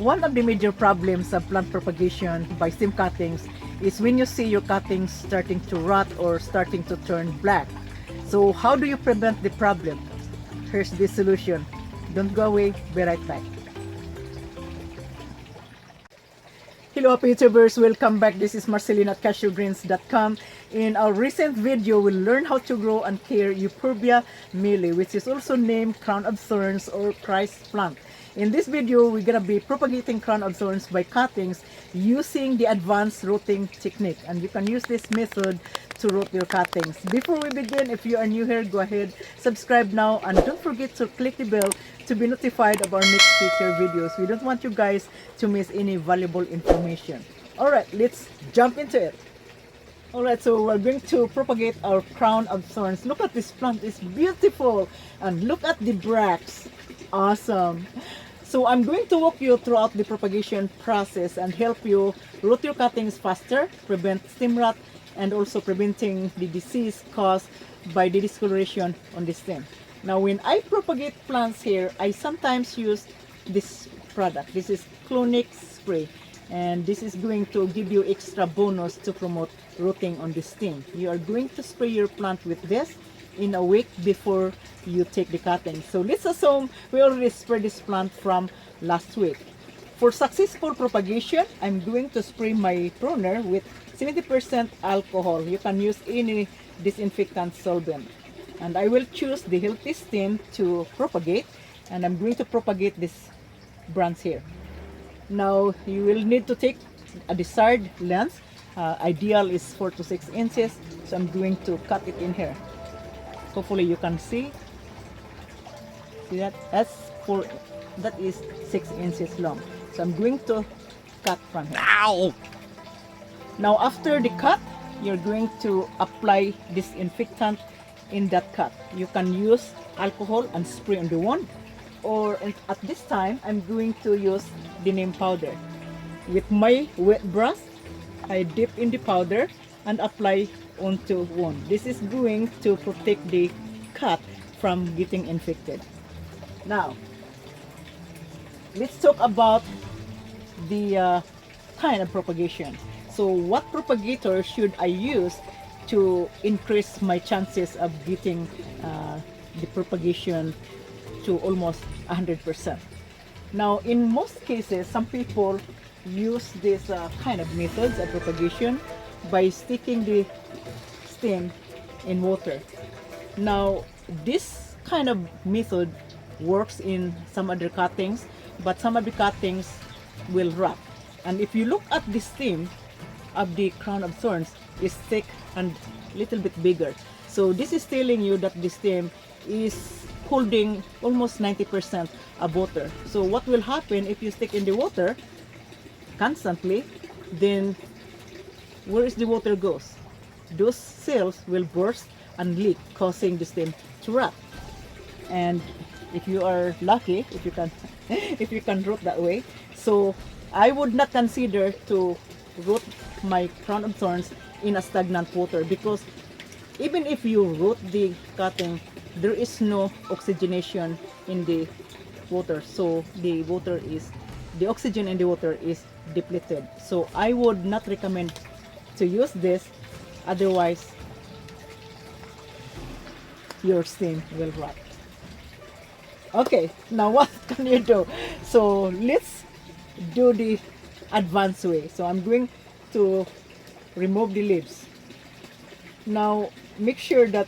One of the major problems of plant propagation by stem cuttings is when you see your cuttings starting to rot or starting to turn black. So how do you prevent the problem? Here's the solution. Don't go away, be right back. Hello YouTubers, welcome back. This is Marcelina at cashewgreens.com. In our recent video, we'll learn how to grow and care Euphorbia milii, which is also named crown of thorns or Christ plant. In this video, we're gonna be propagating crown of thorns by cuttings using the advanced rooting technique, and you can use this method to root your cuttings. Before we begin, if you are new here, go ahead, subscribe now, and don't forget to click the bell to be notified of our next future videos. We don't want you guys to miss any valuable information. Alright, let's jump into it. Alright, so we're going to propagate our crown of thorns. Look at this plant, it's beautiful. And look at the bracts. Awesome. So I'm going to walk you throughout the propagation process and help you root your cuttings faster, prevent stem rot, and also preventing the disease caused by the discoloration on the stem. Now when I propagate plants here, I sometimes use this product. This is Clonic spray, and this is going to give you extra bonus to promote rooting on the stem. You are going to spray your plant with this in a week before you take the cutting. So let's assume we already sprayed this plant from last week. For successful propagation, I'm going to spray my pruner with 70% alcohol. You can use any disinfectant solvent. And I will choose the healthy stem to propagate, and I'm going to propagate this branch here. Now you will need to take a desired length. Ideal is 4 to 6 inches, so I'm going to cut it in here. Hopefully you can see that that is 6 inches long, so I'm going to cut from here. Ow! Now after the cut, you're going to apply disinfectant in that cut. You can use alcohol and spray on the wound, or at this time I'm going to use the neem powder. With my wet brush, I dip in the powder and apply onto wound. This is going to protect the cut from getting infected. Now let's talk about the kind of propagation. So what propagator should I use to increase my chances of getting the propagation to almost 100%? Now in most cases, some people use this kind of methods of propagation by sticking the stem in water. Now this kind of method works in some other cuttings, but some of the cuttings will rot. And if you look at the stem of the crown of thorns, is thick and little bit bigger. So this is telling you that the stem is holding almost 90% of water. So what will happen if you stick in the water constantly, then where is the water goes? Those cells will burst and leak, causing the stem to rot. And if you are lucky, if you can if you can root that way, so I would not consider to root my crown of thorns in a stagnant water, because even if you root the cutting, there is no oxygenation in the water, so the oxygen in the water is depleted. So I would not recommend to use this, otherwise your stem will rot. Okay, now what can you do? So let's do the advanced way. So I'm going to remove the leaves. Now make sure that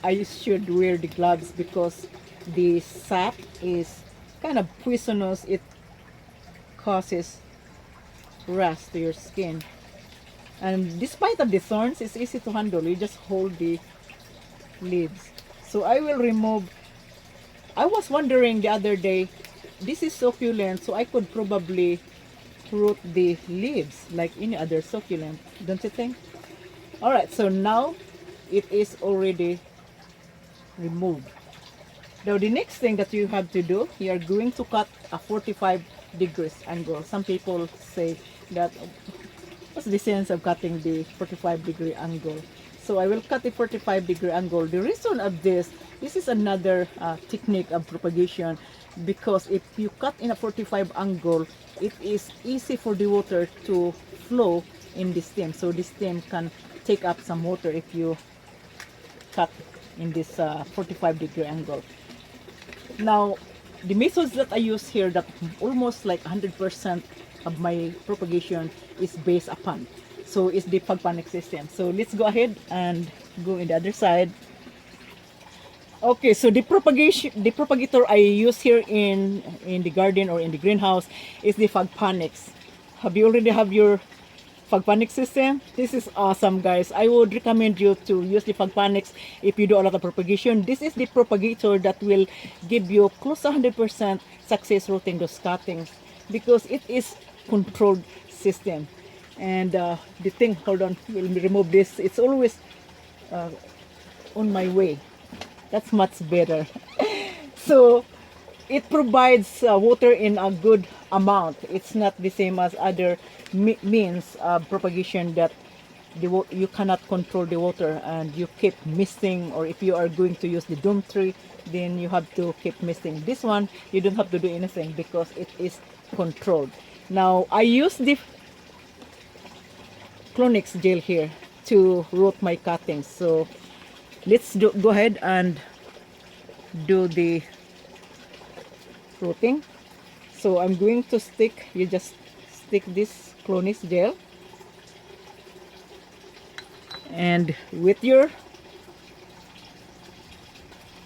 I should wear the gloves, because the sap is kind of poisonous. It causes rash to your skin, and despite of the thorns, it's easy to handle. You just hold the leaves. So I will remove. I was wondering the other day, this is succulent, so I could probably root the leaves like any other succulent, don't you think? Alright, so now it is already removed. Now the next thing that you have to do, you are going to cut a 45 degrees angle. Some people say that, what's the sense of cutting the 45-degree angle? So I will cut the 45-degree angle. The reason of this is another technique of propagation because if you cut in a 45 angle, it is easy for the water to flow in the stem. So the stem can take up some water if you cut in this 45-degree angle. Now, the methods that I use here, that almost like 100% of my propagation is based upon. So it's the pagpanic system. So let's go ahead and go in the other side. Okay, so the propagator I use here in the garden or in the greenhouse is the pagpanics. Have you already have your pagpanic system? This is awesome, guys. I would recommend you to use the pagpanics if you do a lot of propagation. This is the propagator that will give you close to 100% success rooting those cuttings, because it is controlled system. And the thing, hold on, we'll remove this. It's always on my way. That's much better. So it provides water in a good amount. It's not the same as other means of propagation that you cannot control the water and you keep misting, or if you are going to use the dome tree, then you have to keep misting. This one, you don't have to do anything because it is controlled. Now, I use the Clonix gel here to root my cuttings. So let's go ahead and do the rooting. So I'm going to stick, you just stick this Clonix gel, and with your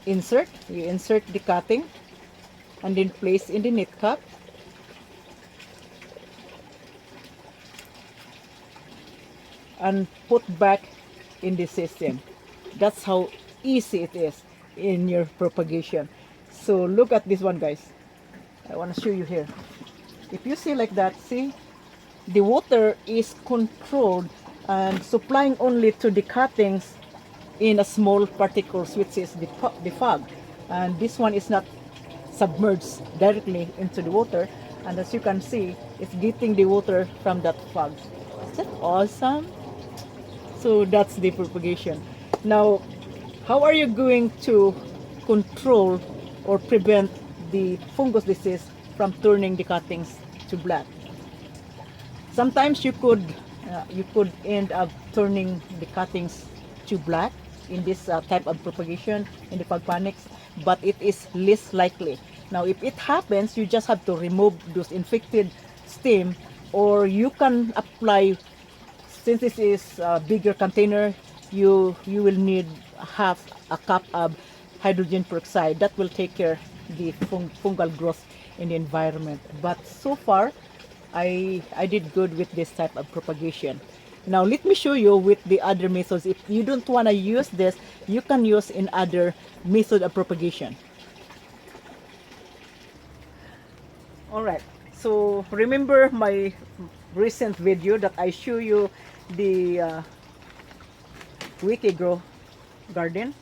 insert, you insert the cutting and then place in the knit cup. And put back in the system. That's how easy it is in your propagation. So look at this one, guys. I want to show you here. If you see like that, see, the water is controlled and supplying only to the cuttings in a small particles, which is the fog. And this one is not submerged directly into the water. And as you can see, it's getting the water from that fog. Is that awesome? So that's the propagation. Now, how are you going to control or prevent the fungus disease from turning the cuttings to black? Sometimes you could end up turning the cuttings to black in this type of propagation in the pagpanics, but it is less likely. Now, if it happens, you just have to remove those infected stem, or you can apply. Since this is a bigger container, you will need half a cup of hydrogen peroxide. That will take care the fungal growth in the environment. But so far, I did good with this type of propagation. Now let me show you with the other methods. If you don't want to use this, you can use in other method of propagation. All right. So remember my recent video that I show you the wiki grow garden.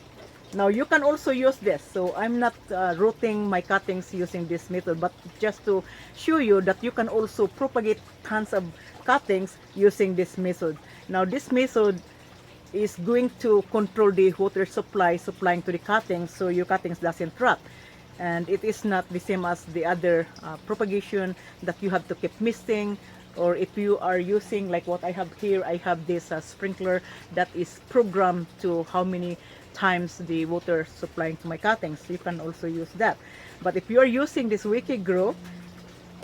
Now you can also use this. So I'm not rooting my cuttings using this method, but just to show you that you can also propagate tons of cuttings using this method. Now this method is going to control the water supplying to the cuttings, so your cuttings doesn't rot. And it is not the same as the other propagation that you have to keep misting, or if you are using like what I have here, I have this sprinkler that is programmed to how many times the water supplying to my cuttings. You can also use that. But if you are using this wiki grow,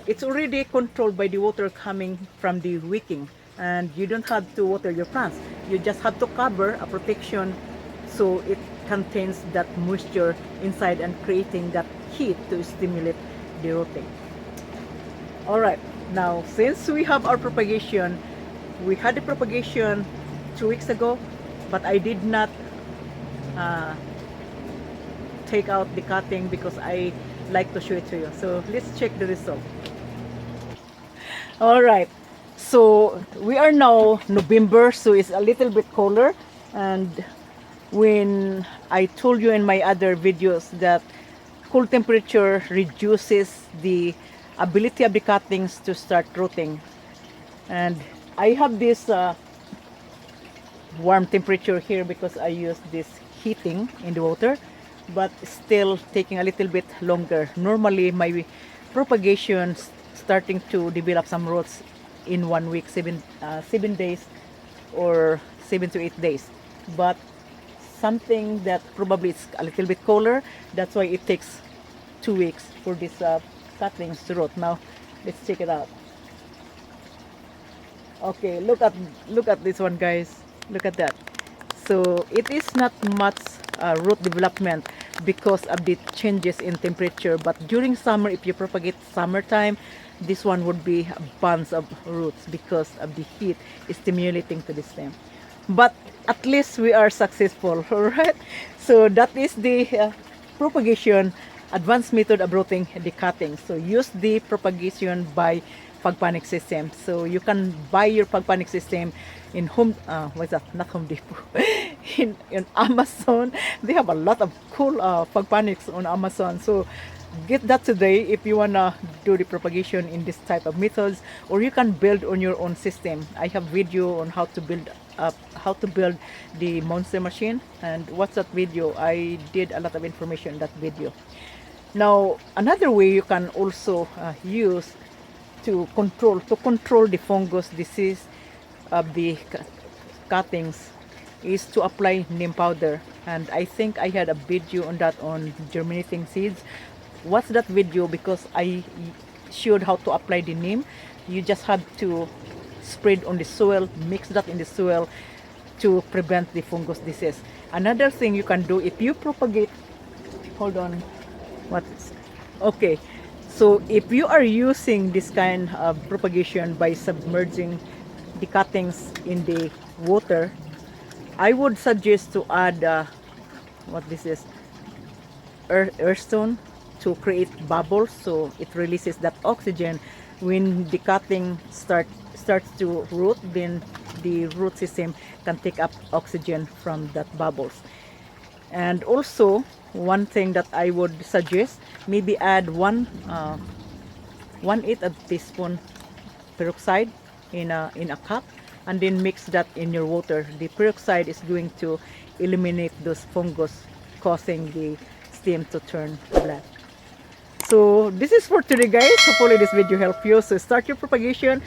it's already controlled by the water coming from the wicking, and you don't have to water your plants. You just have to cover a protection so it contains that moisture inside and creating that heat to stimulate the rooting. All right, now since we have our propagation, we had the propagation 2 weeks ago, but I did not take out the cutting because I like to show it to you. So let's check the result. All right, so we are now November, so it's a little bit colder. And when I told you in my other videos that cool temperature reduces the ability of the cuttings to start rooting, and I have this warm temperature here because I use this heating in the water. but still taking a little bit longer. Normally my propagation starting to develop some roots in 1 week, 7 days or 7 to 8 days. But something that probably is a little bit colder, that's why it takes 2 weeks for this cuttings to root. Now let's check it out. Okay, look at this one, guys. Look at that. So it is not much root development because of the changes in temperature, but during summer, if you propagate summertime, this one would be a bunch of roots because of the heat stimulating to the stem. But at least we are successful. All right, so that is the propagation advanced method of rooting the cutting. So use the propagation by pagpanic system. So you can buy your pagpanic system in what's that, not Home Depot, in Amazon. They have a lot of cool pagpanics on Amazon. So get that today if you wanna do the propagation in this type of methods, or you can build on your own system. I have video on how to build the monster machine, and what's that video? I did a lot of information in that video. Now another way you can also use to control the fungus disease of the cuttings is to apply neem powder, and I think I had a video on that on germinating seeds. What's that video? Because I showed how to apply the neem. You just have to spread on the soil, mix that in the soil to prevent the fungus disease. Another thing you can do if you propagate, hold on, okay, so if you are using this kind of propagation by submerging the cuttings in the water, I would suggest to add what this is, earthstone, to create bubbles, so it releases that oxygen. When the cutting starts to root, then the root system can take up oxygen from that bubbles. And also one thing that I would suggest, maybe add 1/8 of teaspoon peroxide in a cup, and then mix that in your water. The peroxide is going to eliminate those fungus causing the stem to turn black. So this is for today, guys. Hopefully this video helped you. So start your propagation,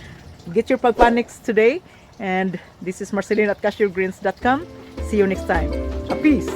get your pagpanics today, and this is Marceline at cashewgreens.com. See you next time. Peace.